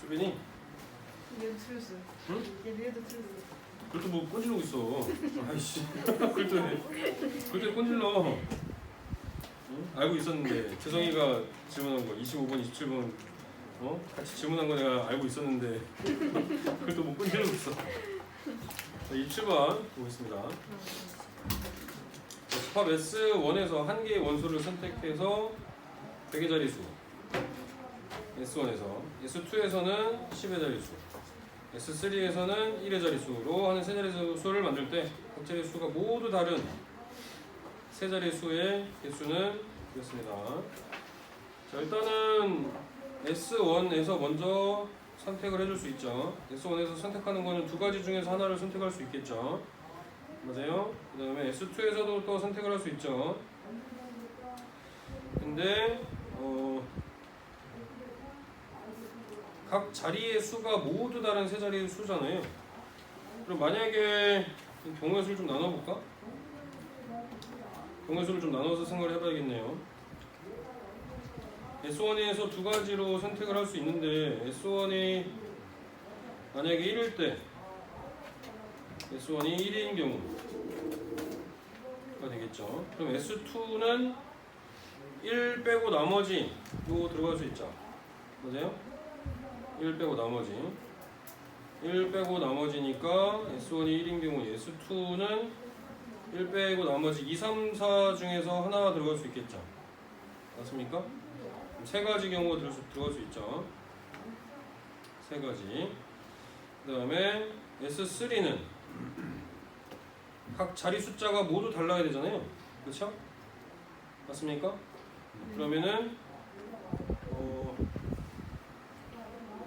수빈이? 응? 그래도 뭐 꼰질러고 있어. 아이씨. 그때 꼰질러. 응? 알고 있었는데 재성이가 질문한 거 25번, 27번 같이 질문한 거 내가 알고 있었는데 그래도 뭐 꼰질러고 있어. 자, 27번 보겠습니다. 집합 S1에서 한 개의 원소를 선택해서 100의 자리수, S1에서 S2에서는 10의 자리수, S3에서는 1의 자리수로 하는 세 자리수를 만들 때 각 자리수가 모두 다른 세 자리수의 개수는 이렇습니다. 자, 일단은 S1에서 먼저 선택을 해줄 수 있죠. S1에서 선택하는 거는 두 가지 중에서 하나를 선택할 수 있겠죠. 맞아요. 그 다음에 S2에서도 또 선택을 할 수 있죠. 근데 각 자리의 수가 모두 다른 세 자리의 수잖아요. 그럼 만약에 경우의 수를 좀 나눠볼까? 경우의 수를 좀 나눠서 생각을 해봐야겠네요. S1에서 두 가지로 선택을 할 수 있는데 S1이 만약에 1일 때 S1이 1인 경우가 되겠죠. 그럼 S2는 1 빼고 나머지로 들어갈 수 있죠. 맞아요? 1 빼고 나머지. 1 빼고 나머지니까 S1이 1인 경우 S2는 1 빼고 나머지 2, 3, 4 중에서 하나 들어갈 수 있겠죠. 맞습니까? 세 가지 경우가 들어갈 수 있죠. 세 가지. 그 다음에 S3는 각 자리 숫자가 모두 달라야 되잖아요. 그렇죠? 맞습니까? 그러면은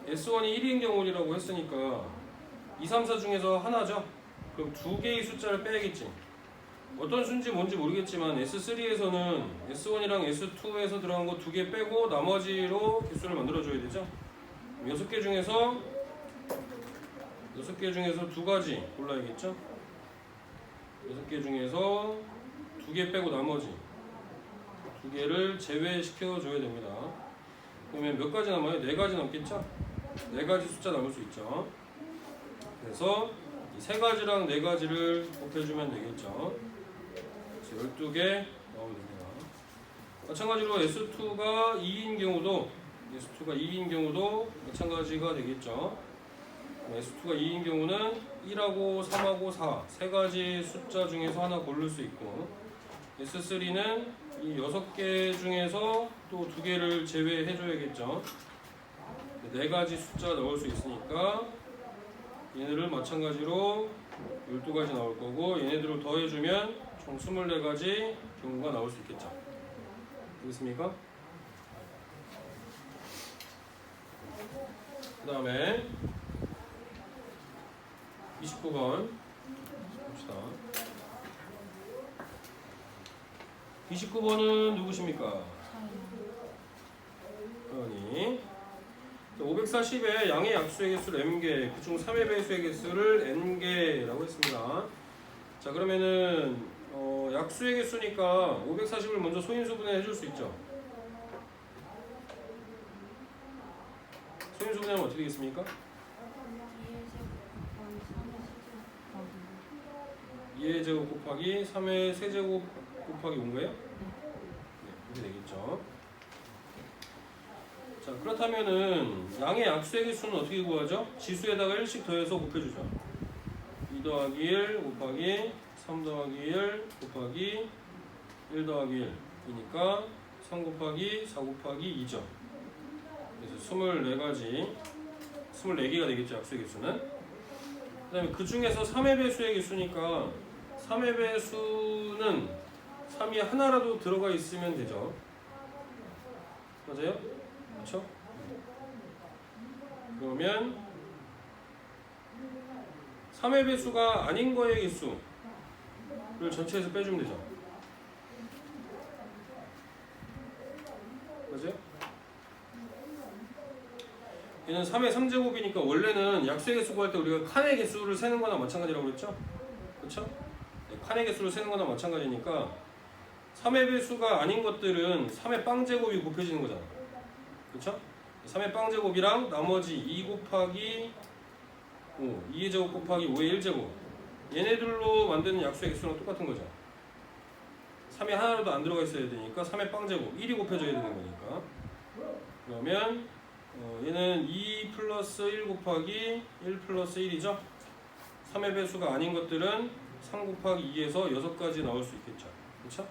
S1이 1인 경우라고 했으니까 2, 3, 4 중에서 하나죠. 그럼 두 개의 숫자를 빼야겠지. 어떤 수인지 뭔지 모르겠지만 S3에서는 S1이랑 S2에서 들어간 거 두 개 빼고 나머지로 개수를 만들어줘야 되죠. 6개 중에서 두 가지 골라야겠죠. 6개 중에서 두 개 빼고 나머지 두 개를 제외시켜 줘야 됩니다. 그러면 몇 가지 남아요? 4가지 남겠죠? 4가지 숫자 남을 수 있죠. 그래서 이 3가지랑 4가지를 곱해주면 되겠죠. 12개 나오면 됩니다. 마찬가지로 S2가 2인 경우도 마찬가지가 되겠죠. S2가 2인 경우는 1하고 3하고 4 3가지 숫자 중에서 하나 고를 수 있고 S3는 이 6개 중에서 또 2개를 제외해 줘야겠죠. 4가지 숫자가 나올 수 있으니까 얘네를 마찬가지로 12가지 나올 거고 얘네들을 더해주면 총 24가지 경우가 나올 수 있겠죠. 되겠습니까? 그 다음에 29번 봅시다. 29번은 누구십니까? 서연이. 540의 양의 약수의 개수를 m개, 그중 3의 배수의 개수를 n개라고 했습니다. 자, 그러면은 약수의 개수니까 540을 먼저 소인수분해 해줄 수 있죠. 소인수분해하면 어떻게 되겠습니까? 2의 제곱 곱하기 3의 세제곱 곱하기 5인가요? 네, 이렇게 되겠죠. 자, 그렇다면은 양의 약수의 개수는 어떻게 구하죠? 지수에다가 1씩 더해서 곱해주죠. 2 더하기 1 곱하기 3 더하기 1 곱하기 1 더하기 1이니까 3 곱하기 4 곱하기 2죠. 그래서 24개가 되겠죠. 약수의 개수는. 그 다음에 그 중에서 3의 배수의 개수니까 3의 배수는 3이 하나라도 들어가 있으면 되죠. 맞아요? 그렇죠? 그러면 3의 배수가 아닌 거의 개수를 전체에서 빼주면 되죠. 맞아요? 얘는 3의 3제곱이니까 원래는 약수의 개수 구할 때 우리가 칸의 개수를 세는 거나 마찬가지라고 그랬죠? 그렇죠? 네, 칸의 개수를 세는 거나 마찬가지니까 3의 배수가 아닌 것들은 3의 빵제곱이 곱해지는 거잖아. 그렇죠? 3의 빵제곱이랑 나머지 2 곱하기 5, 2의 제곱 곱하기 5의 1제곱 얘네들로 만드는 약수의 개수랑 똑같은 거죠. 3이 하나라도 안 들어가 있어야 되니까 3의 빵제곱 1이 곱해져야 되는 거니까 그러면 얘는 2 플러스 1 곱하기 1 플러스 1이죠. 3의 배수가 아닌 것들은 3 곱하기 2에서 6가지 나올 수 있겠죠. 그렇죠?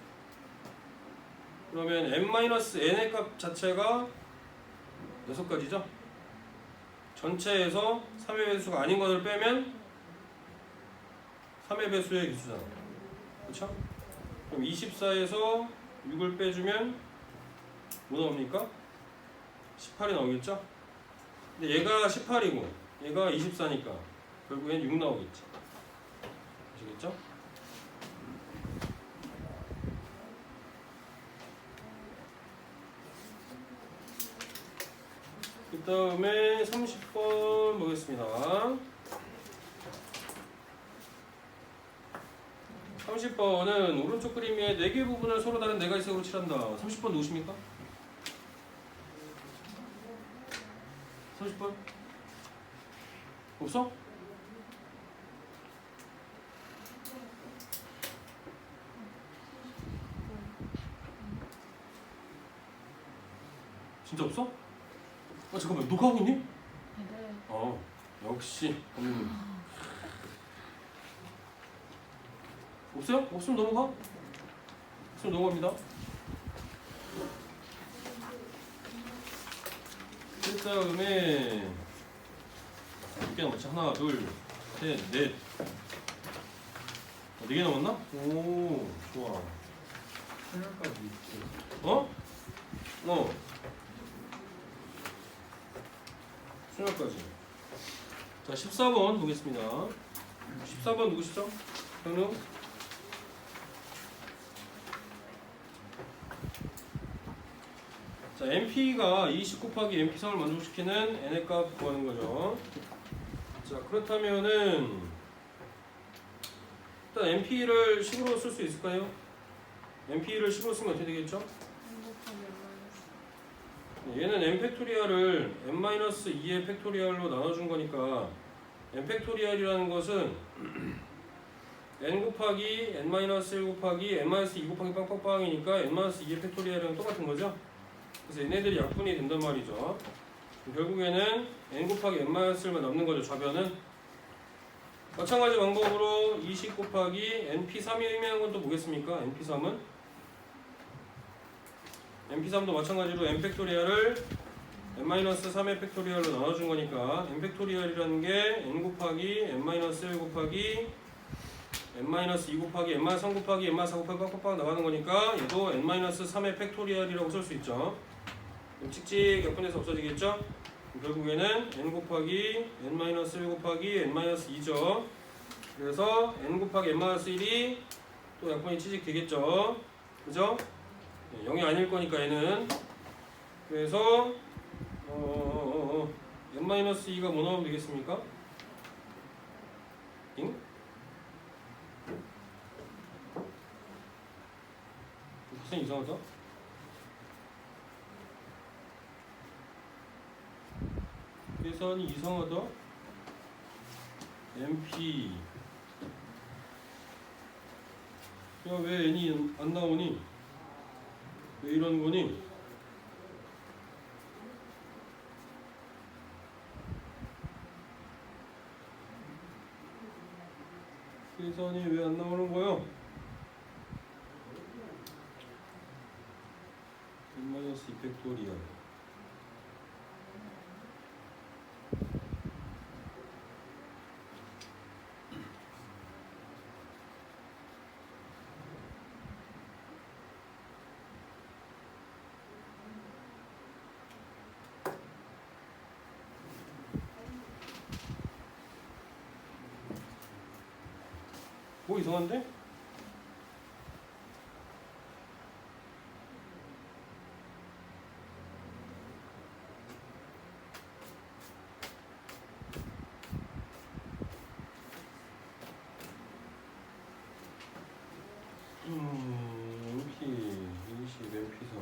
그러면 n-n의 값 자체가 6가지죠. 전체에서 3의 배수가 아닌 것을 빼면 3의 배수의 개수잖아. 그렇죠? 그럼 24에서 6을 빼주면 뭐 나옵니까? 18이 나오겠죠? 근데 얘가 18이고 얘가 24니까 결국엔 6 나오겠지. 아시겠죠? 그 다음에 30번 보겠습니다. 30번은 오른쪽 그림의 4개 부분을 서로 다른 4가지 색으로 칠한다. 30번 누구십니까? 30번? 없어? 진짜 없어? 잠깐만 녹화하고 있니? 네. 역시 없어요? 없으면 넘어가? 없으면 넘어갑니다. 그 다음에 몇 개 남았지? 하나, 둘, 셋, 넷. 4개 남았나? 오, 좋아. 하나까지 있고. 어? 수능까지. 자, 14번 보겠습니다. 14번 누구시죠? 현우? 자, NP가 20 곱하기 NP3을 만족시키는 n의 값 구하는 거죠. 자, 그렇다면은 일단 NP를 10으로 쓸 수 있을까요? NP를 10으로 쓰면 어떻게 되겠죠? 얘는 n 팩토리얼을 n-2의 팩토리얼로 나눠준 거니까 n 팩토리얼이라는 것은 n 곱하기 n-1 곱하기 n-2 곱하기 빵빵빵이니까 n-2의 팩토리얼이랑 똑같은 거죠. 그래서 얘네들이 약분이 된단 말이죠. 결국에는 n 곱하기 n-1만 남는 거죠. 좌변은 마찬가지 방법으로 20 곱하기 np3이 의미하는 건 또 뭐겠습니까? np3은 np3도 마찬가지로 n 팩토리얼을 n-3의 팩토리얼로 나눠준 거니까 n 팩토리얼이라는 게 n 곱하기 n-1 곱하기 n-2 곱하기 n-3 곱하기 n-4 곱하기 빡빡빡 나가는 거니까 얘도 n-3의 팩토리얼이라고 쓸 수 있죠. 찍찍 약분해서 없어지겠죠? 결국에는 n 곱하기 n-1 곱하기 n-2죠. 그래서 n 곱하기 n-1이 또 약분이 취직 되겠죠. 그죠? 0이 아닐 거니까 얘는. 그래서 n-2가 뭐 나오면 되겠습니까? 잉? 학생 이상하다? 계산이 이상하다? MP 야 왜 n이 안 나오니? 왜 이런 거니? 계산이 왜 안 나오는 거요? n-2 팩토리얼 뭐 이상한데? MP 20 MP3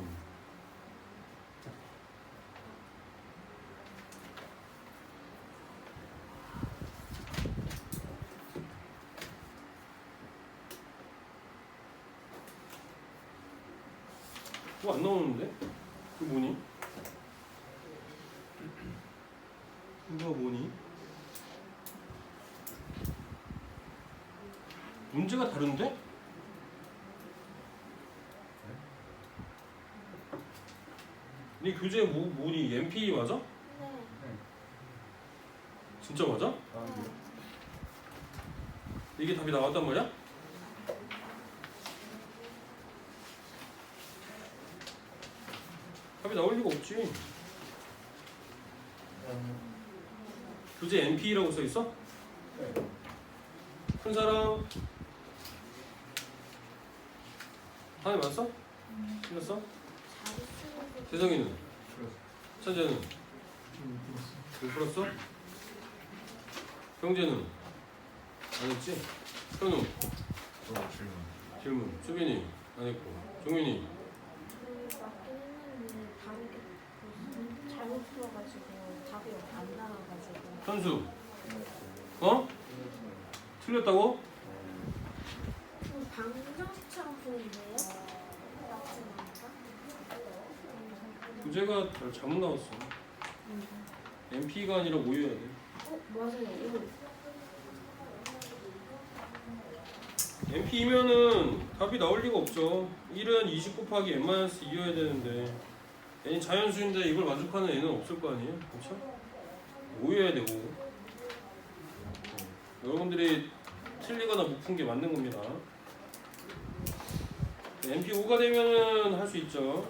또 안 나오는데? 이거 뭐니? 이거 뭐니? 문제가 다른데? 네 교재 뭐니? MP 맞아? 네. 진짜 맞아? 아, 네. 이게 답이 나왔단 말이야? 답이 나올 리가 없지. 교재 NP라고 써 있어? 네. 큰 사람 하나 맞았어? 틀렸어? 잘 쓰는 재성이는? 그렇습니다. 천재는? 들었어. 풀었어? 경재는? 안 했지? 현우? 저 질문. 질문. 수빈이? 안 했고. 종윤이? 그 맞긴 했는데 다르게 잘못 풀어가지고 답이 안 나와가지고 현수? 어? 틀렸다고? 좀 방정식처럼 보이는데요? 맞지 않을까? 교재가 잘못 나왔어. NP가 아니라 오여야 돼. 맞아요. 이거 NP이면은 답이 나올 리가 없죠. 1은 20 곱하기 n-2여야 되는데 n이 자연수인데 이걸 만족하는 n은 없을 거 아니에요? 그렇죠? 5여야 되고 여러분들이 틀리거나 못 푼 게 맞는 겁니다. NP 5가 되면은 할 수 있죠.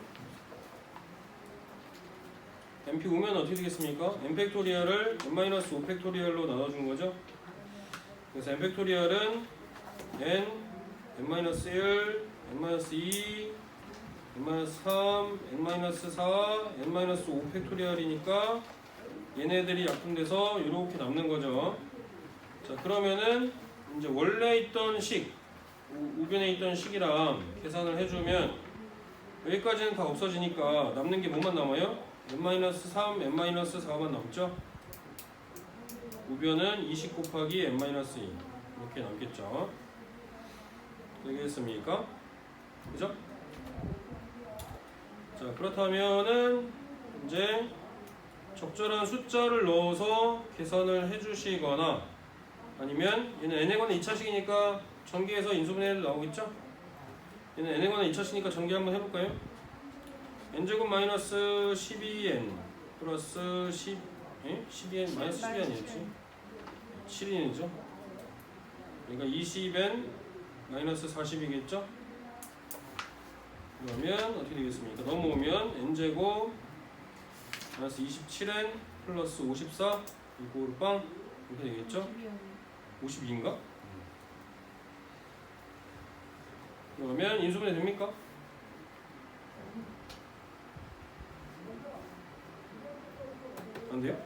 NP 5면 어떻게 되겠습니까? n 팩토리얼을 n-5 팩토리얼로 나눠준 거죠. 그래서 n 팩토리얼은 n, n-1, n-2, n-3, n-4, n-5 팩토리얼이니까 얘네들이 약분돼서 이렇게 남는 거죠. 자, 그러면은 이제 원래 있던 식, 우변에 있던 식이랑 계산을 해주면 여기까지는 다 없어지니까 남는 게 뭐만 남아요? n-3, n-4만 남죠? 우변은 20 곱하기 n-2 이렇게 남겠죠? 되겠습니까? 그죠? 자, 그렇다면은 이제 적절한 숫자를 넣어서 계산을 해주시거나 아니면 얘는 n에 관한 2차식이니까 전개해서 인수분해해도 나오겠죠? 얘는 n에 관한 2차식이니까 전개 한번 해볼까요? n제곱 마이너스 12n 플러스 12n 마이너스 12n이었지? 7인이죠? 그러니까 20n 마이너스 40이겠죠? 그러면 어떻게 되겠습니까? 넘어오면 n제곱 마이너스 27n 플러스 54 이꼴 빵 이렇게 되겠죠? 52인가? 그러면 인수분해 됩니까? 안 돼요?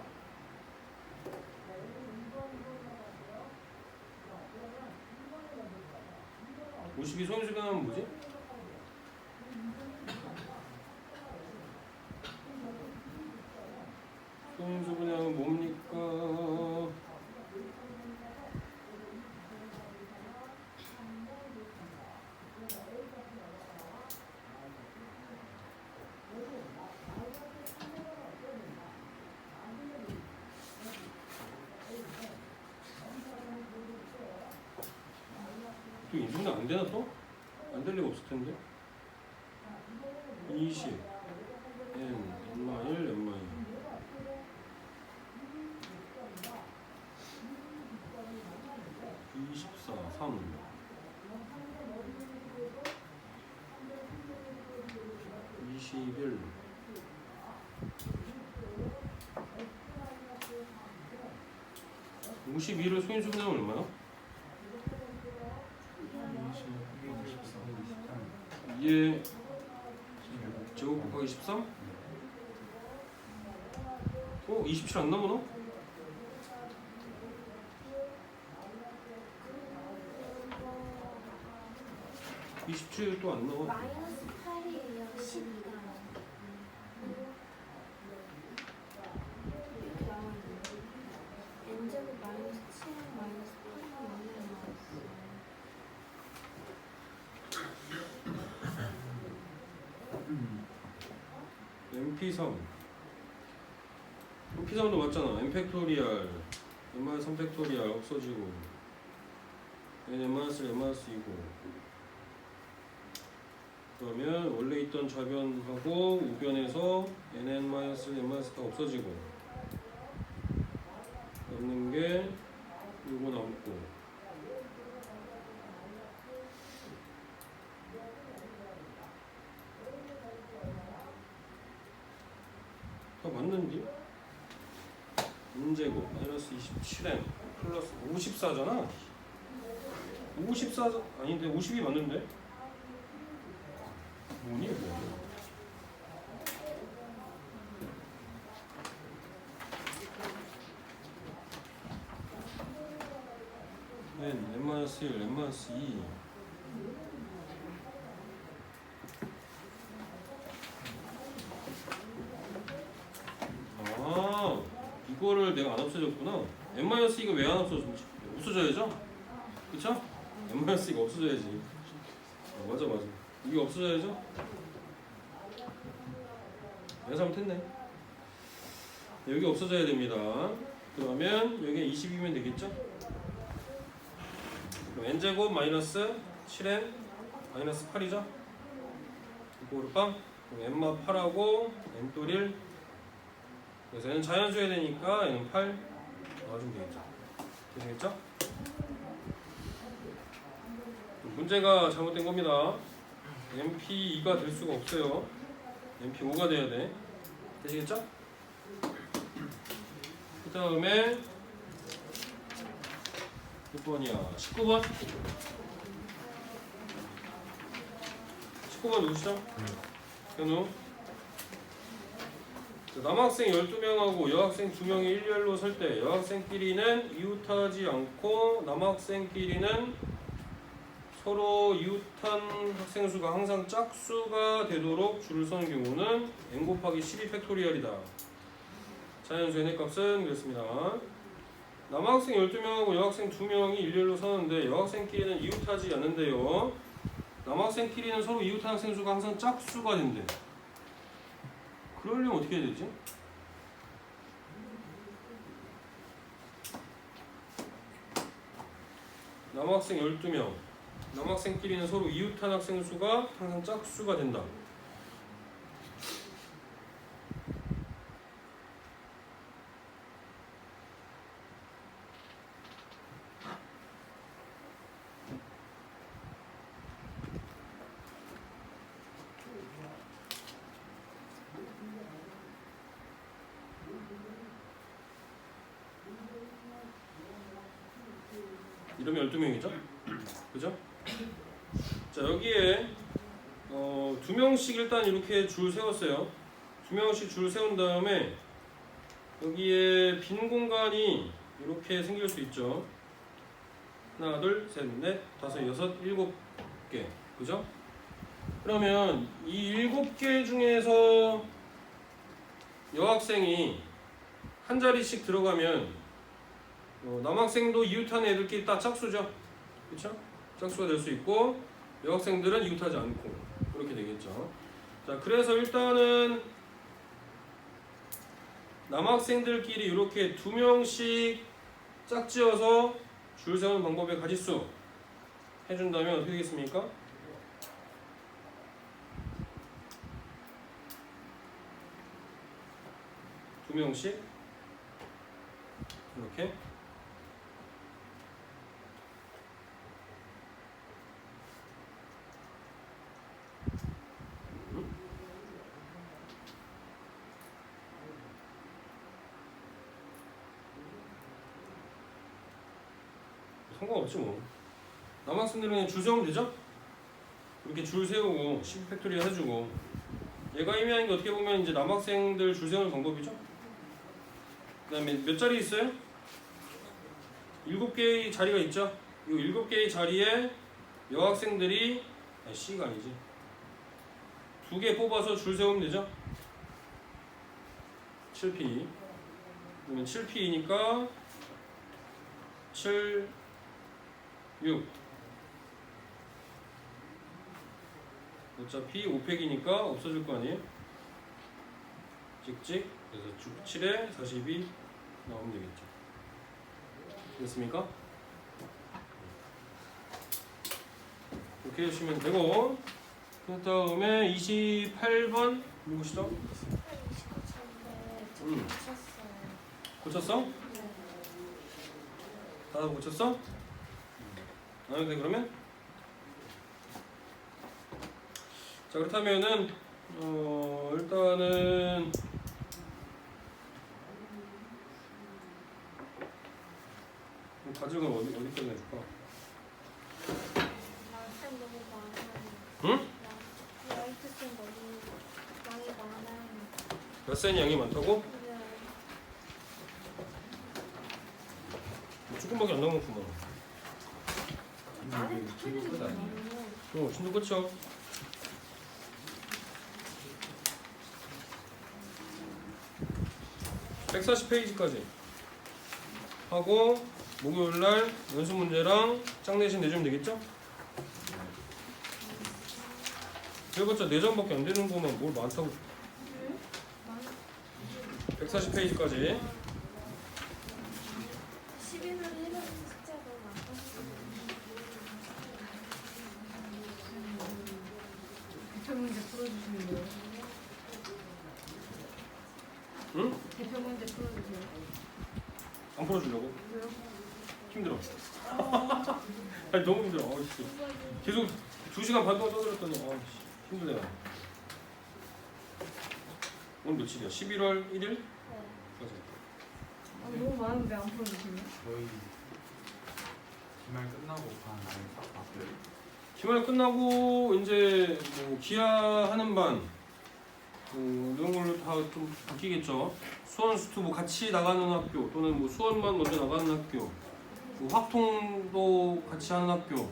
(52) 소인수분해하면 뭐지? 소인수분해하면 뭡니까? 또 인수분해 안 되나 또? 안 될 리가 없을 텐데. 20 n n-1 n-2 24 3 21 52를 소인수분해하면 얼마나? 2에 제곱 곱하기 13? 27 안 나오나? 27 또 안 나와. 마이너스 8이에요. 12가 이렇게 나와있는데 n제곱 마이너스 7 마이너스 8이 나왔어요. P3 P3도 맞잖아. n 팩토리얼 n-3 팩토리얼 없어지고 n-1 n-2고 그러면 원래 있던 좌변하고 우변에서 n-1 n-다 없어지고 남는 게 요거 남고 다 맞는디? n제곱 마이너스 27n 플러스 54잖아 54 아닌데 50이 맞는데? 뭐니 이거? n-1 n-2 아 이거를 내가 안 없애줬구나. n-2가 왜 안 없어졌지? 없어져야죠? 그쵸? n-2가 없어져야지. 맞아 이게 없어져야죠? 내가 잘못했네. 여기 없어져야 됩니다. 그러면 여기 20이면 되겠죠? 그럼 n제곱 마이너스 7n 마이너스 8이죠? 이거로 빵? 그럼 n마 8하고 n 또 1 그래서 얘는 자연수야 되니까 얘는 8 넣어주면 되겠죠. 되겠죠? 문제가 잘못된 겁니다. MP2가 될 수가 없어요. MP5가 돼야 돼. 되시겠죠? 그 다음에 몇 번이야? 19번? 19번 누구시죠? 현우. 남학생 12명하고 여학생 2명이 일렬로 설 때 여학생끼리는 이웃하지 않고 남학생끼리는 서로 이웃한 학생 수가 항상 짝수가 되도록 줄을 서는 경우는 n 곱하기 12 팩토리얼이다. 자연수의 n값은 그렇습니다. 남학생 12명하고 여학생 2명이 일렬로 서는데 여학생끼리는 이웃하지 않는데요. 남학생끼리는 서로 이웃한 학생 수가 항상 짝수가 된대. 그러려면 어떻게 해야 되지? 남학생 12명 남학생끼리는 서로 이웃한 학생 수가 항상 짝수가 된다. 이러면 12명이죠? 그죠? 자, 여기에 2명씩 일단 이렇게 줄 세웠어요. 2명씩 줄 세운 다음에 여기에 빈 공간이 이렇게 생길 수 있죠. 하나, 둘, 셋, 넷, 다섯, 여섯, 7개. 그죠? 그러면 이 7개 중에서 여학생이 한 자리씩 들어가면 남학생도 이웃하는 애들끼리 다 짝수죠. 그쵸? 짝수가 될 수 있고 여학생들은 이웃하지 않고 그렇게 되겠죠. 자, 그래서 일단은 남학생들끼리 이렇게 2명씩 짝지어서 줄 세우는 방법의 가지수 해준다면 어떻게 되겠습니까? 두 명씩 이렇게 상관없지 뭐. 남학생들은 그냥 줄 세우면 되죠? 이렇게 줄 세우고 10팩토리얼 해주고 얘가 의미하는 게 어떻게 보면 이제 남학생들 줄 세우는 방법이죠? 그 다음에 몇 자리 있어요? 7개의 자리가 있죠? 이 7개의 자리에 여학생들이 C가 아니지 2개 뽑아서 줄 세우면 되죠? 7P 그러면 7P이니까 7, 6 어차피 5팩이니까 없어질 거 아니에요? 찍찍. 그래서 7에 42 나오면 되겠죠. 됐습니까? 이렇게 해주시면 되고, 그 다음에 28번 누구시죠? 음. 고쳤어? 네. 다 고쳤어? 안 해도 돼 그러면? 자 그렇다면은 일단은 가정을 어디까지 해줄까? 쌤 너무 많아요. 응? 라이트 쌤 너무 양이 많아요. 몇 센 양이 많다고? 네. 뭐 조금밖에 안 남았구만. 안에 친구 끝 아니에요? 많아요. 친구 끝이야. (140페이지까지) 하고 목요일날 연습 문제랑 짝내신 내주면 되겠죠? 그래봤자 4장밖에 안 되는 거만 뭘 많다고. 140페이지까지 11월 1일 숫자 너무 많아. 대표 문제 풀어주시면 돼요. 응? 대표 문제 풀어주세요. 안 풀어주려고? 왜요? 힘들어. 아니 너무 힘들어. 아이씨. 계속 2시간 반 동안 떠들었더니 아이씨 힘들네. 오늘 며칠이야? 11월 1일? 네. 맞아. 아, 너무 많은데 안 풀어주시면? 저희 기말 끝나고 반 아예 딱 봤어요. 기말 끝나고 이제 뭐 기하하는 반 이런 걸로 다 좀 바뀌겠죠. 수원 수투 뭐 같이 나가는 학교 또는 뭐 수원만 먼저 나가는 학교, 뭐 확통도 같이 하는 학교,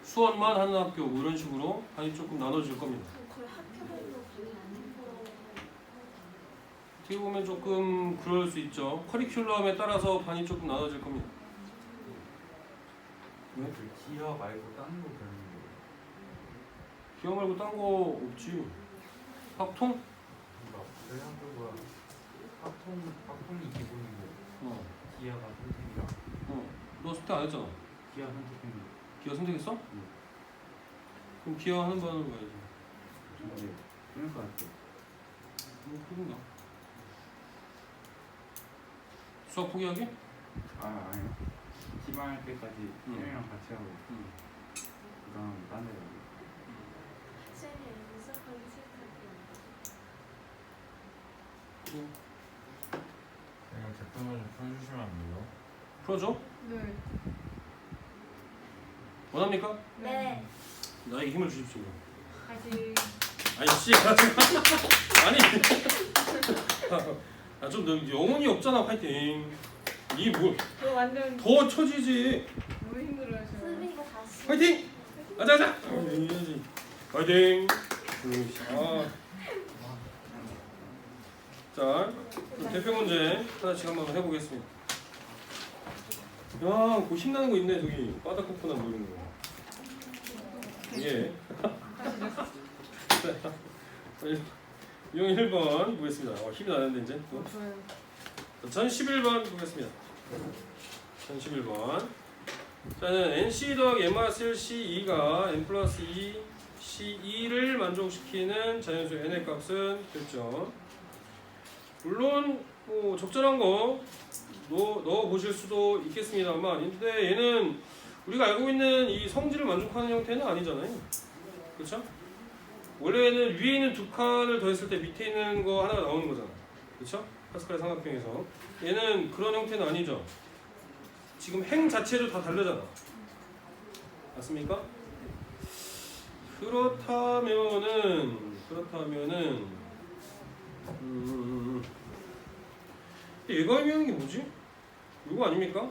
수원만 하는 학교 뭐 이런 식으로 반이 조금 나눠질 겁니다. 거의 학교별로 반이 아닌 거. 어떻게 보면 조금 그럴 수 있죠. 커리큘럼에 따라서 반이 조금 나눠질 겁니다. 왜? 그 기하 말고 다른 거 배우는 거예요. 기하 말고 딴 거 없지. 확통? 그러니까 저희 학교가 학통이 기본이고 어. 기하가 선택이라 너 선택 안 했잖아. 기하 선택했는데 기하 선택했어? 응. 그럼 기하 하는 반으로 가야지. 근데 그러니까 할게요. 뭐 그런가? 수학 포기하기? 아니요. 기말 때까지 응. 쌤이랑 같이 하고 응. 그다음 딴 데 가고. 쌤이 무조건 싫다고. 그냥 대표문 좀 풀어주시면 안 돼요? 풀어줘? 네. 원합니까? 네. 나에게 힘을 주십시오. 파이팅. 아니 씨 아니 좀 너 영혼이 없잖아. 파이팅. 이게 뭐 더 저 완전 처지지. 너무 힘들어요 지금. 수빈이가 다시. 파이팅! 가자. 이겨야지. 파이팅. 아. 자 그럼 대표 문제 하나씩 한번 해보겠습니다. 야, 그 힘나는 거 있네 저기 바닥코코넛 뭐 이런 거. 예. 유형 1번 보겠습니다. 힘이 나는데 이제 또. 좋아요. 1011번 보겠습니다. 1011번. 자는 NC 더하기 MR C2가 N 플러스 2 C2를 만족시키는 자연수 N의 값은 됐죠. 물론 뭐 적절한 거 넣어 보실 수도 있겠습니다만, 근데 얘는 우리가 알고 있는 이 성질을 만족하는 형태는 아니잖아요. 그렇죠? 원래는 위에 있는 두 칸을 더했을 때 밑에 있는 거 하나가 나오는 거잖아. 그렇죠? 파스칼의 삼각형에서 얘는 그런 형태는 아니죠. 지금 행 자체도 다 다르잖아. 맞습니까? 그렇다면은 얘가 의미하는 게 뭐지? 이거 아닙니까?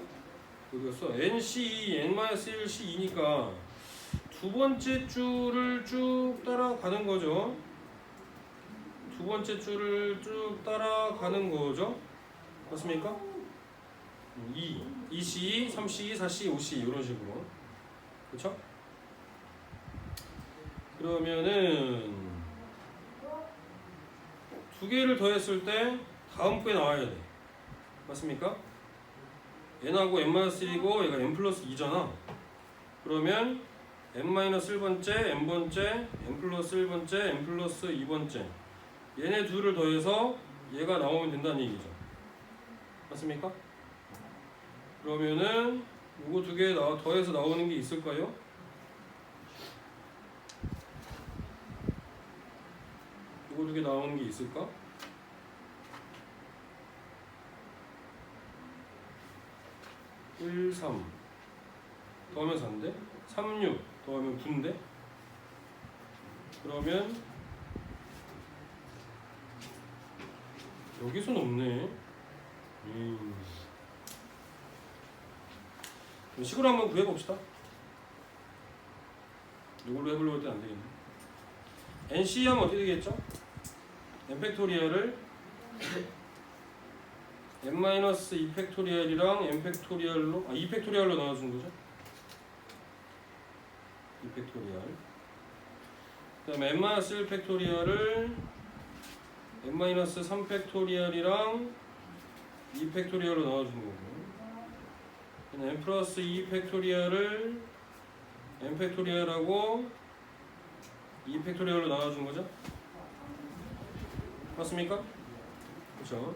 어디갔어? NC2, N-1C2니까 두 번째 줄을 쭉 따라가는 거죠. 두 번째 줄을 쭉 따라가는 거죠. 맞습니까? 2, 2C2, 3C2, 4C2, 5C2 이런 식으로. 그렇죠? 그러면은 두 개를 더했을 때 다음 거에 나와야 돼. 맞습니까? n하고 n-1이고 얘가 n 플러스 2잖아. 그러면 n-1번째, n번째, n 플러스 1번째, n 플러스 2번째 얘네 둘을 더해서 얘가 나오면 된다는 얘기죠. 맞습니까? 그러면은 요거 두 개 더해서 나오는 게 있을까요? 요거 두 개 나오는 게 있을까? 1, 3 더하면 4인데 3, 6 더하면 9인데 그러면 여기서는 없네. 식으로 한번 구해봅시다. 이걸로 해보려고 할 때 안되겠네. NC 하면 어떻게 되겠죠? n 팩토리얼을 n-2 팩토리얼이랑 n 팩토리얼로 2 팩토리얼로 나눠준 거죠. 2 팩토리얼. 그 다음에 n-1 팩토리얼을 n-3 팩토리얼이랑 2 팩토리얼로 나눠준 거고, n 플러스 2 팩토리얼을 n 팩토리얼하고 2 팩토리얼로 나눠준 거죠. 맞습니까? 그렇죠.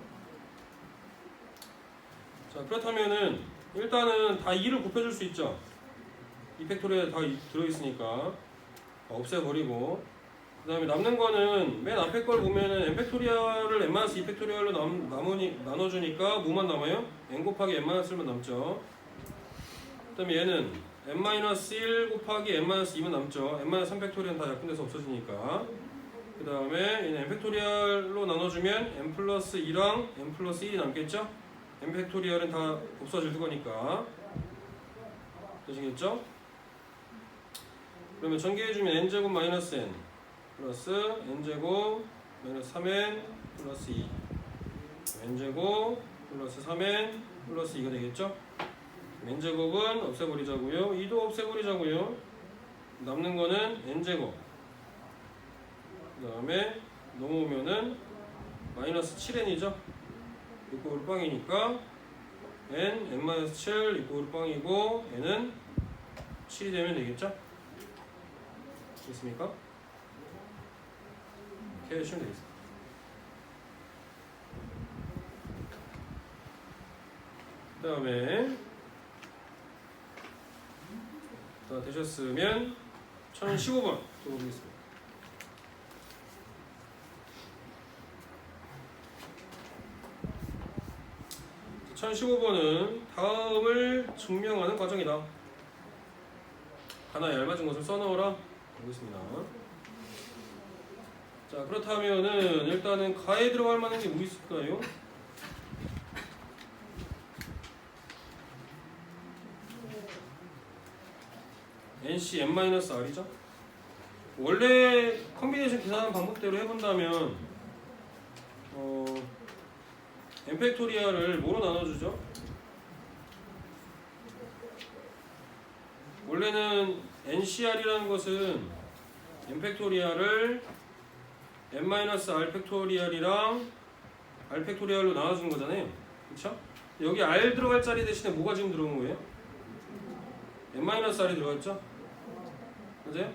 자, 그렇다면은 일단은 다 2를 곱해줄 수 있죠. 2 팩토리얼 다 들어있으니까 없애버리고, 그 다음에 남는 거는 맨 앞에 걸 보면은 n 팩토리얼을 n-2 팩토리얼로 나눠주니까 뭐만 남아요? n 곱하기 n-1만 남죠. 그 다음에 얘는 n-1 곱하기 n-2만 남죠. n-3 팩토리얼은 다 약분돼서 없어지니까. 그 다음에 얘는 n 팩토리얼로 나눠주면 n 플러스 2랑 n 플러스 1이 남겠죠? n 팩토리얼은 다 없어질 거니까. 되시겠죠? 그러면 전개해주면 n제곱 마이너스 n 플러스 n제곱 마이너스 3n 플러스 2 n제곱 플러스 3n 플러스 2가 되겠죠? n제곱은 없애버리자고요. 2도 없애버리자고요. 남는 거는 n제곱, 그 다음에 넘어오면은 마이너스 7n이죠. 이꼴 빵이니까 n-7 이꼴 빵이고 n은 7이 되면 되겠죠? 됐습니까? 이렇게 하시면 되겠습니다. 그 다음에 다 되셨으면 1015번 들어보겠습니다. 1015번은 다음을 증명하는 과정이다. 하나 얇아진 것을 써넣어라. 보겠습니다. 자, 그렇다면은 일단은 가에 들어갈 만한 게 뭐 있을까요? NC n-r이죠. 원래 컨비네이션 계산하는 방법대로 해본다면 n 팩토리얼을 뭐로 나눠주죠? 원래는 NCR이라는 것은 n 팩토리얼을 n-r 팩토리얼이랑 r 팩토리얼로 나눠주는 거잖아요. 그쵸? 여기 r 들어갈 자리 대신에 뭐가 지금 들어온 거예요? n-r이 들어갔죠? 맞아요?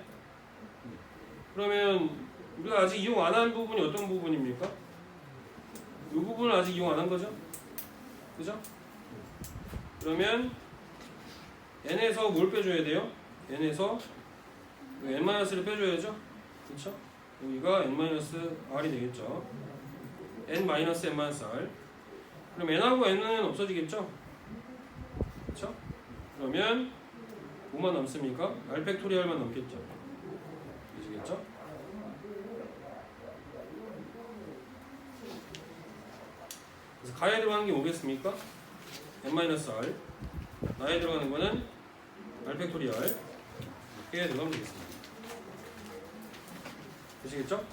그러면 우리가 아직 이용 안 한 부분이 어떤 부분입니까? 이 부분을 아직 이용 안 한 거죠? 그죠? 그러면 n에서 뭘 빼줘야 돼요? n에서 n-를 빼줘야죠? 그쵸? 여기가 n-r이 되겠죠? n-r. 그럼 n하고 n은 없어지겠죠? 그쵸? 그러면 뭐만 남습니까? r 팩토리얼만 남겠죠? 되시겠죠? 그래서 가에 들어가는 게 뭐겠습니까? n-r. 나에 들어가는 거는 r 팩토리얼. 이렇게 들어가면 되겠습니다. 되시겠죠?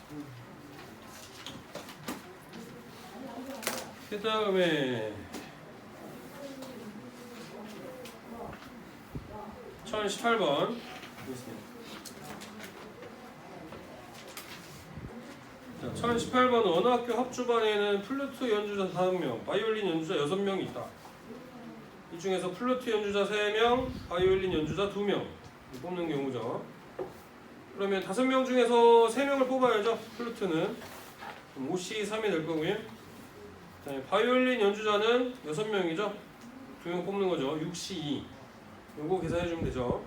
그 다음에 1018번 보겠습니다. 자, 1018번 어느 학교 합주반에는 플루트 연주자 5명, 바이올린 연주자 6명이 있다. 이 중에서 플루트 연주자 3명, 바이올린 연주자 2명 뽑는 경우죠. 그러면 5명 중에서 3명을 뽑아야죠. 플루트는 5C 3이 될 거고요. 자, 바이올린 연주자는 6명이죠. 2명 뽑는 거죠. 6C 2. 요거 계산해 주면 되죠.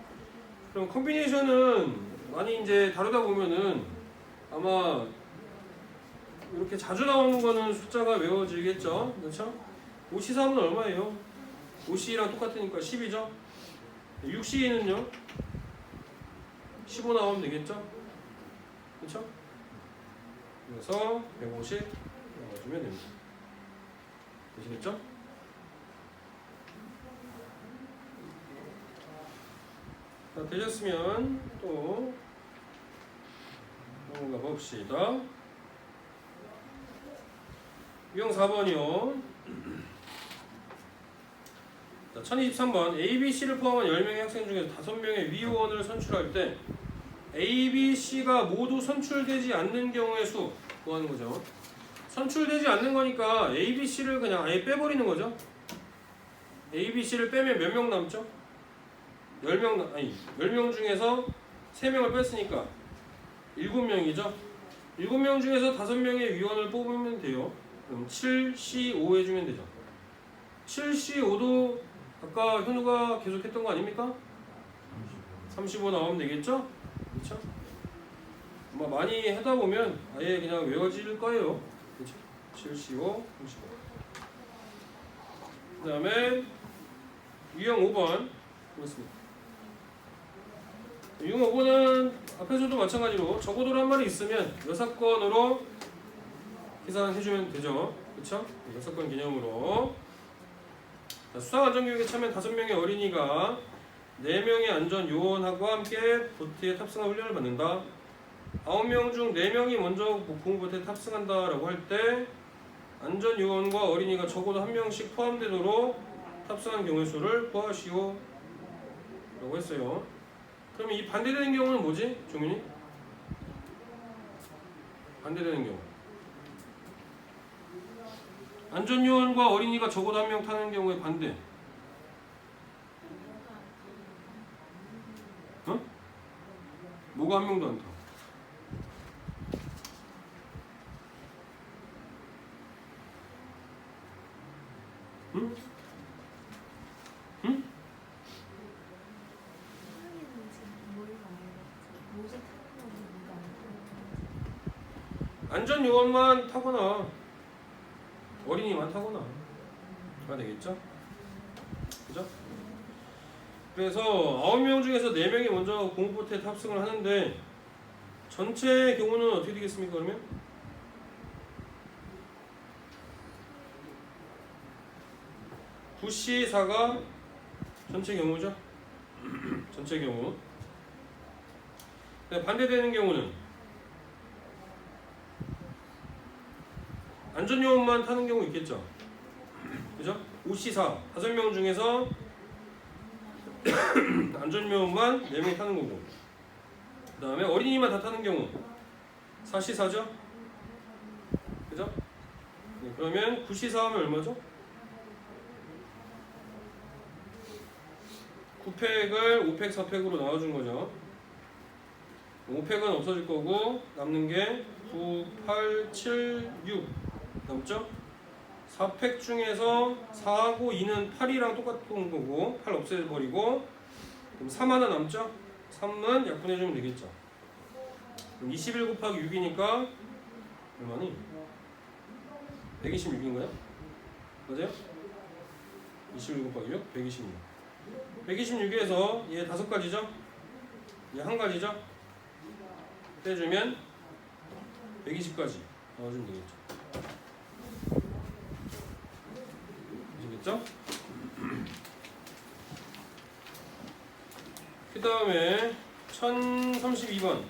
그럼 콤비네이션은 많이 이제 다루다 보면은 아마 이렇게 자주 나오는 거는 숫자가 외워지겠죠. 그렇죠? 5C 3은 얼마예요? 5C랑 똑같으니까 10이죠. 6C는요? 15 나오면 되겠죠? 그렇죠? 그래서 150 넣어주면 됩니다. 되시겠죠? 자, 되셨으면 또 넘어가 봅시다. 유형 4번이요. 자, 1023번 A, B, C를 포함한 10명의 학생 중에서 5명의 위원을 선출할 때 A, B, C가 모두 선출되지 않는 경우의 수 구하는 거죠. 선출되지 않는 거니까 A, B, C를 그냥 아예 빼버리는 거죠. A, B, C를 빼면 몇 명 남죠? 10명 중에서 3명을 뺐으니까 7명이죠. 7명 중에서 5명의 위원을 뽑으면 돼요. 그럼 7C5 해주면 되죠. 7C5도 아까 현우가 계속 했던 거 아닙니까? 35 나오면 되겠죠? 그렇죠? 아마 많이 하다 보면 아예 그냥 외워질 거예요. 그렇죠? 7C5, 35. 그 다음에 유형 5번 보겠습니다. 유형 5번은 앞에서도 마찬가지로 적어도로 한 마리 있으면 6건으로 계산해주면 되죠. 그렇죠? 6건 개념으로. 자, 수상안전교육에 참여한 5명의 어린이가 4명의 안전요원하고 함께 보트에 탑승한 훈련을 받는다. 9명 중 4명이 먼저 고무보트에 탑승한다라고 할 때 안전요원과 어린이가 적어도 1명씩 포함되도록 탑승한 경우의 수를 구하시오 라고 했어요. 그러면 이 반대되는 경우는 뭐지? 종윤이? 반대되는 경우 안전요원과 어린이가 적어도 1명 타는 경우에 반대. 어? 뭐가 1명도 안 타? 응? 응? 선생님은 지금 뭘 말해요? 모자 타는 거는 뭐가 안 안전요원만 타거나 어린이만 타거나 가 되겠죠? 그죠? 그래서 9명 중에서 4명이 먼저 고무보트에 탑승을 하는데 전체 경우는 어떻게 되겠습니까? 그러면? (9C4가) 전체 경우죠? 전체 경우. 반대되는 경우는 안전요원만 타는 경우 있겠죠? 그죠? 5C4 5명 중에서 안전요원만 4명이 타는 거고, 그 다음에 어린이만 다 타는 경우 4C4죠? 그죠? 네, 그러면 9C4 하면 얼마죠? 9팩을 5팩 4팩으로 나눠준 거죠. 5팩은 없어질 거고 남는 게 9, 8, 7, 6 남죠? 4팩 중에서 4하고 2는 8이랑 똑같은 거고 8 없애버리고 그럼 3 하나 남죠? 3은 약분해주면 되겠죠. 그럼 21 곱하기 6이니까 얼마니? 126인가요? 맞아요? 21 곱하기 6? 126 126에서 얘 5가지죠? 얘 1가지죠? 빼주면 120까지 넣어주면 되겠죠. 아시겠죠? 그 다음에 1032번.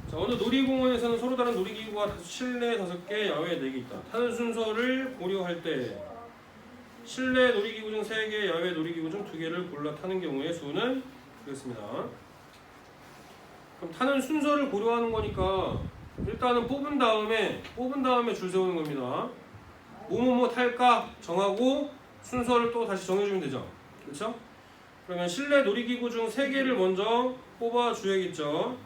자, 어느 놀이공원에서는 서로 다른 놀이기구가 실내 5개, 야외 4개 있다. 타는 순서를 고려할 때 실내 놀이기구 중 3개, 야외 놀이기구 중 2개를 골라 타는 경우의 수는 그렇습니다. 그럼 타는 순서를 고려하는 거니까 일단은 뽑은 다음에 줄 세우는 겁니다. 뭐뭐뭐 탈까 정하고 순서를 또 다시 정해주면 되죠. 그렇죠? 그러면 실내 놀이기구 중 3개를 먼저 뽑아줘야겠죠.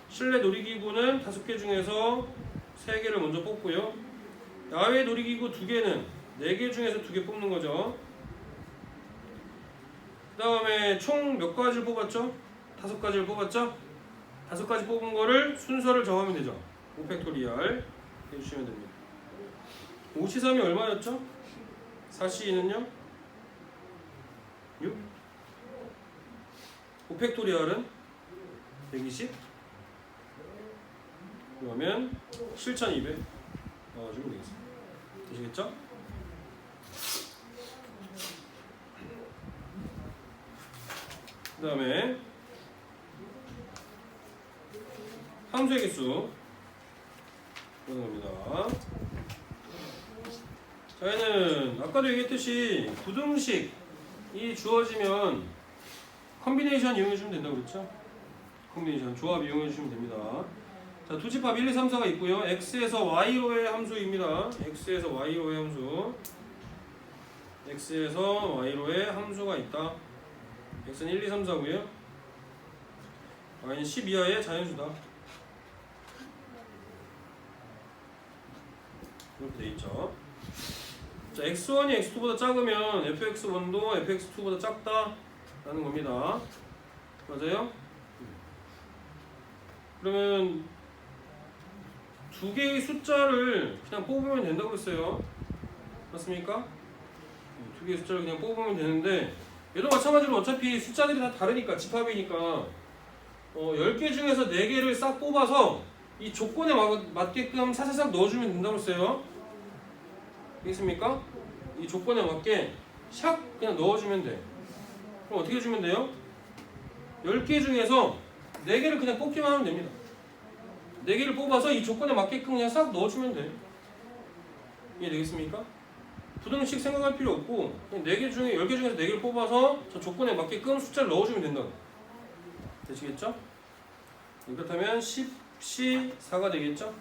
실내 놀이기구는 5개 중에서 3개를 먼저 뽑고요. 야외 놀이기구 2개는 4개 중에서 2개 뽑는 거죠. 그 다음에 총 몇 가지를 뽑았죠? 5가지를 뽑았죠? 5가지 뽑은 거를 순서를 정하면 되죠. 5팩토리얼 해주시면 됩니다. 5C3이 얼마였죠? 4C는요? 6? 5팩토리얼은 120? 그러면 7200 넣어주면 되겠습니다. 되시겠죠? 그 다음에 함수의 개수 보는 겁니다. 자, 얘는 아까도 얘기했듯이 부등식이 주어지면 컨비네이션 이용해주면 된다고 그랬죠? 컨비네이션, 조합 이용해주시면 됩니다. 자, 두 집합 1, 2, 3, 4가 있고요. x에서 y로의 함수입니다. x에서 y로의 함수. x에서 y로의 함수가 있다. x는 1, 2, 3, 4고요. y는 10 이하의 자연수다. 이렇게 돼 있죠. 자, x1이 x2보다 작으면 fx1도 fx2보다 작다 라는 겁니다. 맞아요? 그러면 두 개의 숫자를 그냥 뽑으면 된다고 했어요. 맞습니까? 두 개의 숫자를 그냥 뽑으면 되는데 얘도 마찬가지로 어차피 숫자들이 다 다르니까 집합이니까 10개 중에서 4개를 싹 뽑아서 이 조건에 맞게끔 사사삭 넣어주면 된다고 했어요. 알겠습니까? 이 조건에 맞게 샥 그냥 넣어주면 돼. 그럼 어떻게 해주면 돼요? 10개 중에서 4개를 그냥 뽑기만 하면 됩니다. 4개를 뽑아서 이 조건에 맞게끔 그냥 싹 넣어주면 돼. 이해되겠습니까? 부등식 생각할 필요 없고 그냥 10개 중에서 4개를 뽑아서 저 조건에 맞게끔 숫자를 넣어주면 된다. 되시겠죠? 그렇다면 10C4가 되겠죠?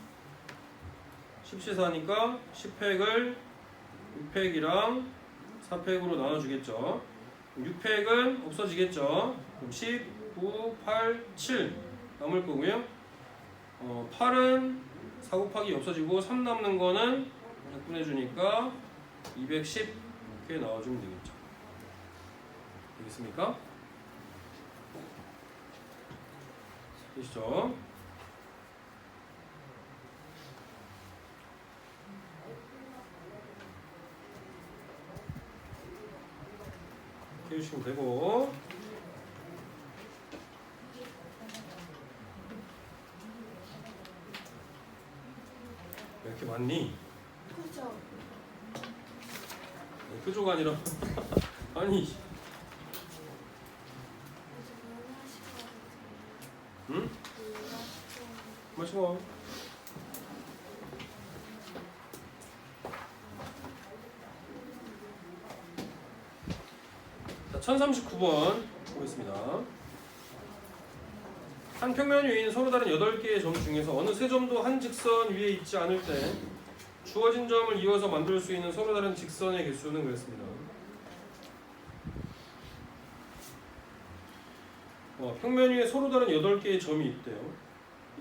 10C4니까 10팩을 6팩이랑 4팩으로 나눠주겠죠. 6팩은 없어지겠죠. 그럼 10, 9, 8, 7 남을 거고요. 8은 4 곱하기 없어지고 3 남는 거는 약분해주니까 210 이렇게 나와주면 되겠죠. 되겠습니까? 되시죠? 이렇게 해주시면 되고 왜 이렇게 많니? 그죠? 그조가 아니라 아니 응? 마시고 자, 1039번 보겠습니다. 한 평면 위에 있는 서로 다른 8개의 점 중에서 어느 세 점도 한 직선 위에 있지 않을 때 주어진 점을 이어서 만들 수 있는 서로 다른 직선의 개수는 그랬습니다. 평면 위에 서로 다른 8개의 점이 있대요.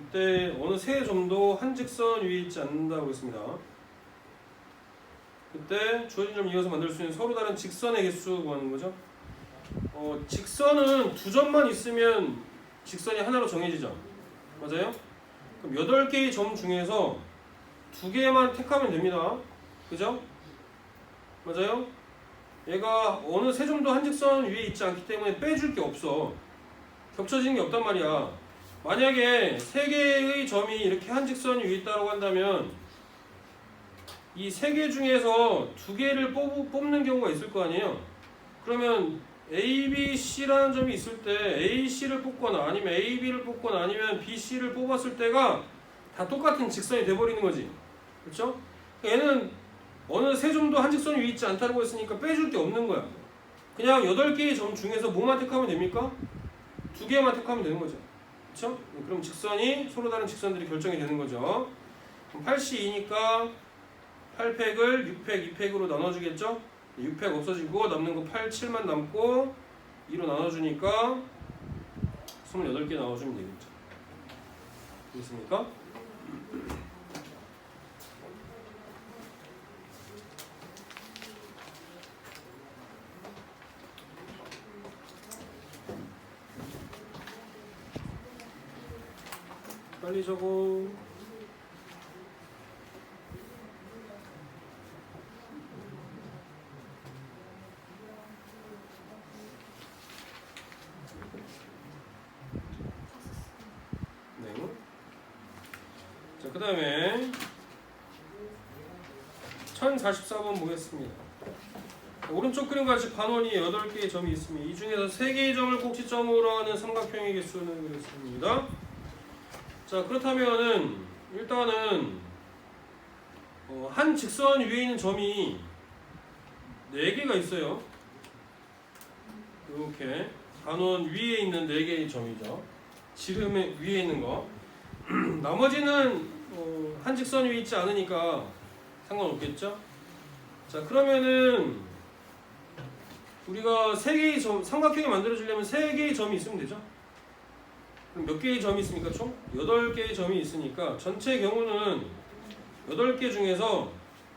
이때 어느 세 점도 한 직선 위에 있지 않는다고 했습니다. 그때 주어진 점을 이어서 만들 수 있는 서로 다른 직선의 개수 구하는 거죠. 직선은 2점만 있으면 직선이 하나로 정해지죠. 맞아요? 그럼 8개의 점 중에서 2개만 택하면 됩니다. 그죠? 맞아요? 얘가 어느 세 점도 한 직선 위에 있지 않기 때문에 빼줄 게 없어. 겹쳐지는 게 없단 말이야. 만약에 3개의 점이 이렇게 한 직선 위에 있다고 한다면 이 3개 중에서 2개를 뽑는 경우가 있을 거 아니에요. 그러면 A, B, C라는 점이 있을 때 A, C를 뽑거나 아니면 A, B를 뽑거나 아니면 B, C를 뽑았을 때가 다 똑같은 직선이 돼버리는 거지. 그렇죠? 얘는 어느 세 점도 한 직선 위에 있지 않다고 했으니까 빼줄 게 없는 거야. 그냥 8개의 점 중에서 뭐만 택하면 됩니까? 두 개만 택하면 되는 거죠. 그렇죠? 그럼 직선이 서로 다른 직선들이 결정이 되는 거죠. 그럼 8C2니까 8팩을 6팩, 2팩으로 나눠주겠죠? 6팩 없어지고 남는 거 8, 7만 남고 2로 나눠주니까 28개 나와주면 되겠죠. 됐습니까? 빨리 적어. 네. 자, 그 다음에 1044번 보겠습니다. 오른쪽 그림과 같이 반원이 8개의 점이 있습니다. 이 중에서 3개의 점을 꼭지점으로 하는 삼각형의 개수는 그랬습니다. 자, 그렇다면은 일단은 한 직선 위에 있는 점이 4개가 있어요. 이렇게 반원 위에 있는 4개의 점이죠. 지름 위에 있는 거. 나머지는 한 직선 위에 있지 않으니까 상관없겠죠. 자, 그러면은 우리가 3개의 점, 삼각형이 만들어지려면 3개의 점이 있으면 되죠. 그럼 몇 개의 점이 있습니까? 총 8개의 점이 있으니까 전체 경우는 8개 중에서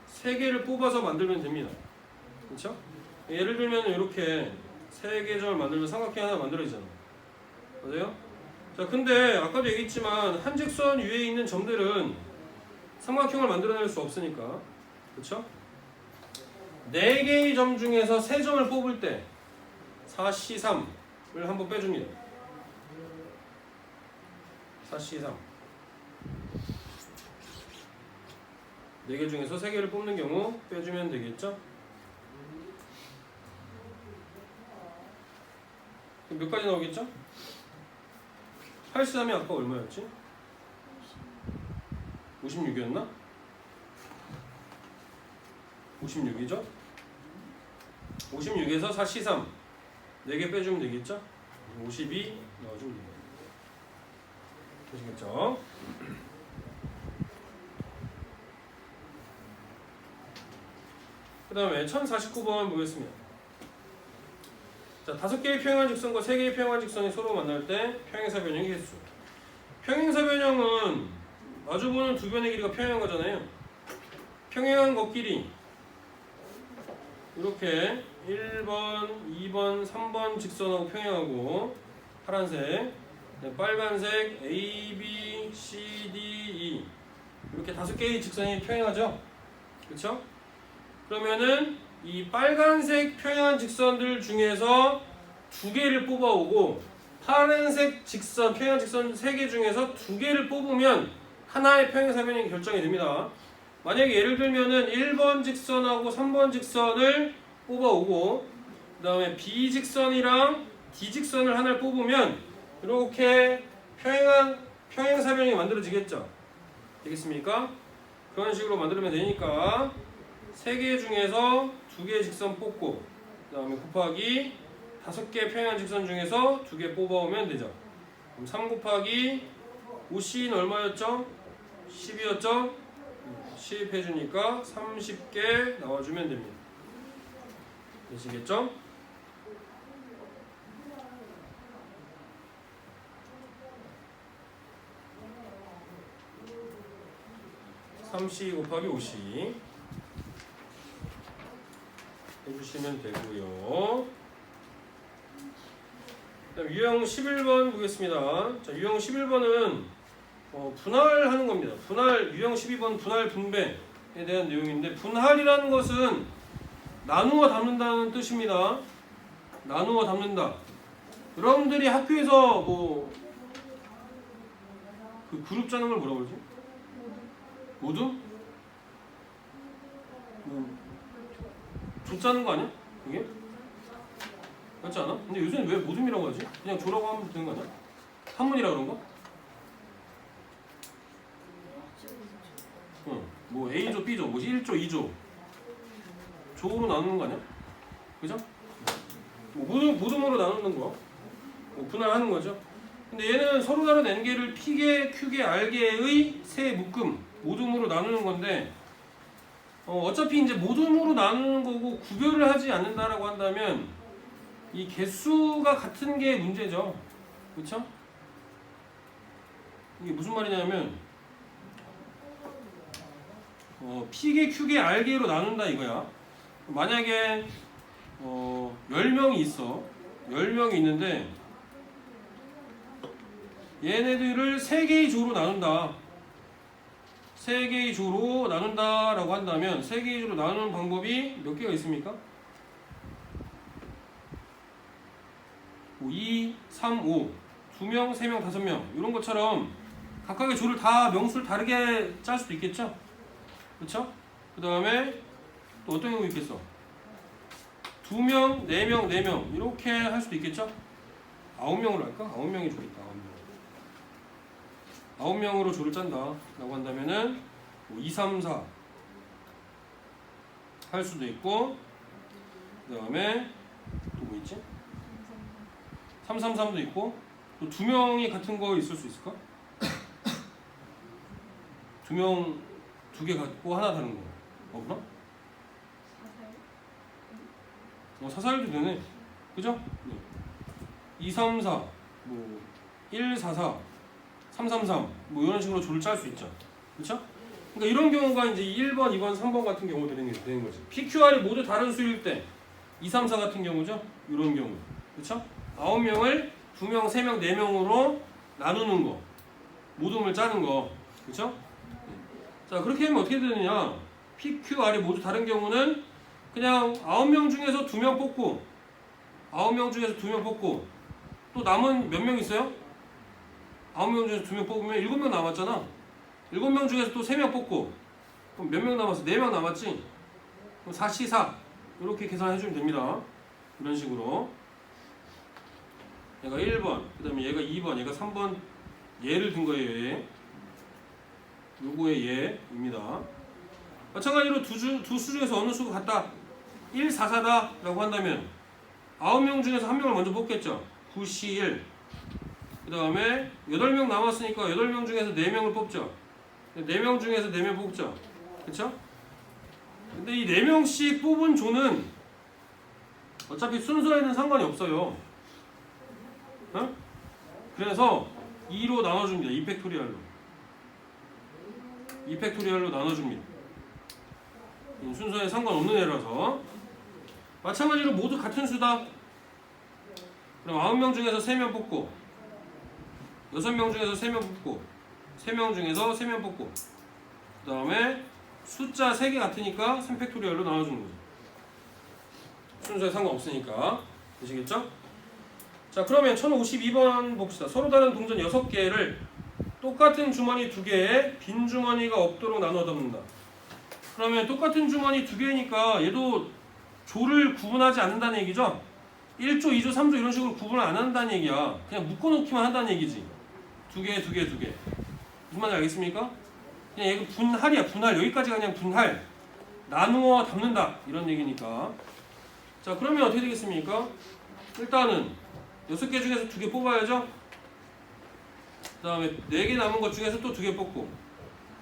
3개를 뽑아서 만들면 됩니다. 그렇죠? 예를 들면 이렇게 3개의 점을 만들면 삼각형 하나 만들어지잖아. 맞아요? 자, 근데 아까도 얘기했지만 한 직선 위에 있는 점들은 삼각형을 만들어낼 수 없으니까, 그렇죠? 4개의 점 중에서 3점을 뽑을 때 4C3을 한번 빼줍니다. 4C3 4개 중에서 3개를 뽑는 경우 빼주면 되겠죠? 그럼 몇 가지 나오겠죠? 8C3이 아까 얼마였지? 56이었나? 56이죠? 56에서 4C3 4개 빼주면 되겠죠? 52 넣어주면 됩니다. 되시겠죠? 그 다음에 1049번 보겠습니다. 자, 5개의 평행한 직선과 3개의 평행한 직선이 서로 만날 때 평행사 변형의 개수. 평행사 변형은 마주보는 두 변의 길이가 평행한 거잖아요. 평행한 것끼리 이렇게 1번, 2번, 3번 직선하고 평행하고 파란색, 빨간색 A, B, C, D, E 이렇게 5개의 직선이 평행하죠? 그렇죠? 그러면은 이 빨간색 평행한 직선들 중에서 2개를 뽑아오고 파란색 직선, 평행한 직선 3개 중에서 2개를 뽑으면 하나의 평행사 변형이 결정이 됩니다. 만약에 예를 들면은 1번 직선하고 3번 직선을 뽑아오고 그 다음에 B 직선이랑 D 직선을 하나를 뽑으면 이렇게 평행사 변형이 만들어지겠죠? 되겠습니까? 그런 식으로 만들면 되니까 3개 중에서 2개의 직선 뽑고 그 다음에 곱하기 5개 평행한 직선 중에서 2개 뽑아오면 되죠. 그럼 3 곱하기 5C는 얼마였죠? 10이었죠? 10 해주니까 30개 나와주면 됩니다. 되시겠죠? 3C 곱하기 5C 해주시면 되고요. 그다음 유형 11번 보겠습니다. 자, 유형 11번은 분할하는 겁니다. 유형 12번 분할 분배에 대한 내용인데, 분할이라는 것은 나누어 담는다는 뜻입니다. 나누어 담는다. 여러분들이 학교에서 그 그룹 짜는 걸 뭐라고 그러지? 모두? 조 짜는 거 아니야? 이게? 맞지 않아? 근데 요새는 왜 모둠이라고 하지? 그냥 조라고 하면 되는 거 아니야? 한문이라 그런가? 응. 뭐 A조, B조, 뭐지? 1조, 2조. 조로 나누는 거 아니야? 그죠? 뭐 모둠으로 나누는 거. 분할하는 거죠. 근데 얘는 서로 다른 n개를 p개, q개, r개의 세 묶음, 모둠으로 나누는 건데 어차피 이제 모둠으로 나누는 거고 구별을 하지 않는다라고 한다면 이 개수가 같은 게 문제죠. 그렇죠? 이게 무슨 말이냐면 p개, q개, r개로 나눈다 이거야. 만약에 10명이 있어. 10명이 있는데 얘네들을 3개의 조로 나눈다. 3개의 조로 나눈다라고 한다면 3개의 조로 나누는 방법이 몇 개가 있습니까? 2, 3, 5 2명, 3명, 5명 이런 것처럼 각각의 조를 다 명수를 다르게 짤 수도 있겠죠? 그렇죠? 그 다음에 또 어떤 경우 있겠어? 2명, 4명, 4명 이렇게 할 수도 있겠죠? 9명으로 할까? 9명이 좋겠다. 9명으로 조를 짠다 라고 한다면은 2, 3, 4 할 수도 있고 그 다음에 또 뭐 있지? 3, 3, 3도 있고 또 2명이 같은 거 있을 수 있을까? 2명 2개 갖고 하나 다른 거 없나? 사사일도 되네. 그죠? 네. 2, 3, 4 뭐 1, 4, 4 3, 3, 3 뭐 이런 식으로 조를 짤 수 있죠. 그렇죠? 그러니까 이런 경우가 이제 1번, 2번, 3번 같은 경우 되는 거지. PQR이 모두 다른 수일 때 2, 3, 4 같은 경우죠. 이런 경우. 그렇죠? 9명을 2명, 3명, 4명으로 나누는 거. 모둠을 짜는 거. 그렇죠? 자, 그렇게 하면 어떻게 되느냐? PQR이 모두 다른 경우는 그냥 9명 중에서 2명 뽑고 9명 중에서 2명 뽑고 또 남은 몇 명 있어요? 9명 중에서 2명 뽑으면 7명 남았잖아. 7명 중에서 또 3명 뽑고 그럼 몇 명 남았어? 4명 남았지? 그럼 4C 4 이렇게 계산해주면 됩니다. 이런 식으로 얘가 1번 그 다음에 얘가 2번 얘가 3번 얘를 든 거예요. 얘. 요거의 얘입니다. 마찬가지로 두 수 중에서 어느 수가 같다 1, 4, 4다 라고 한다면 9명 중에서 1명을 먼저 뽑겠죠. 9C 1 그 다음에 8명 남았으니까 8명 중에서 4명을 뽑죠. 4명 중에서 4명 뽑죠. 그쵸? 근데 이 4명씩 뽑은 조는 어차피 순서에는 상관이 없어요. 어? 그래서 2로 나눠줍니다. 2팩토리얼로. 2팩토리얼로 나눠줍니다. 순서에 상관없는 애라서. 마찬가지로 모두 같은 수다. 그럼 9명 중에서 3명 뽑고 6명 중에서 3명 뽑고 3명 중에서 3명 뽑고 그 다음에 숫자 3개 같으니까 3팩토리얼로 나눠주는 거죠. 순서에 상관없으니까. 되시겠죠? 자, 그러면 1052번 봅시다. 서로 다른 동전 6개를 똑같은 주머니 2개에 빈 주머니가 없도록 나눠 덮는다. 그러면 똑같은 주머니 2개니까 얘도 조를 구분하지 않는다는 얘기죠? 1조, 2조, 3조 이런 식으로 구분을 안 한다는 얘기야. 그냥 묶어놓기만 한다는 얘기지. 2개, 2개, 2개. 무슨 말인지 알겠습니까? 그냥 얘가 분할이야. 분할. 여기까지가 그냥 분할. 나누어 담는다. 이런 얘기니까. 자, 그러면 어떻게 되겠습니까? 일단은 6개 중에서 2개 뽑아야죠. 그 다음에 4개 남은 것 중에서 또 2개 뽑고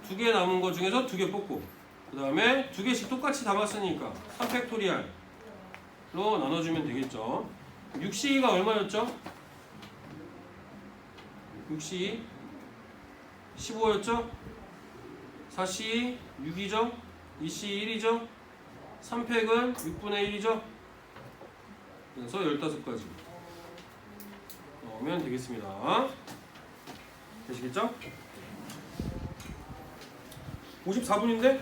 2개 남은 것 중에서 2개 뽑고 그 다음에 2개씩 똑같이 담았으니까 3팩토리얼로 나눠주면 되겠죠. 6C가 얼마였죠? 6C 15였죠? 4C 6이죠? 2C 1이죠? 3팩은 6분의 1이죠? 그래서 15가지 넣으면 되겠습니다. 되시겠죠? 54분인데?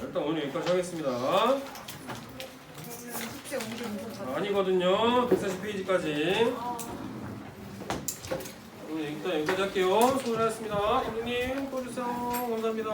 일단 오늘 여기까지 하겠습니다. 그러면 숙제 55분 아니거든요. 140페이지까지. 오늘 일단 여기까지 할게요. 수고하셨습니다. 감독님, 또 주세요. 감사합니다.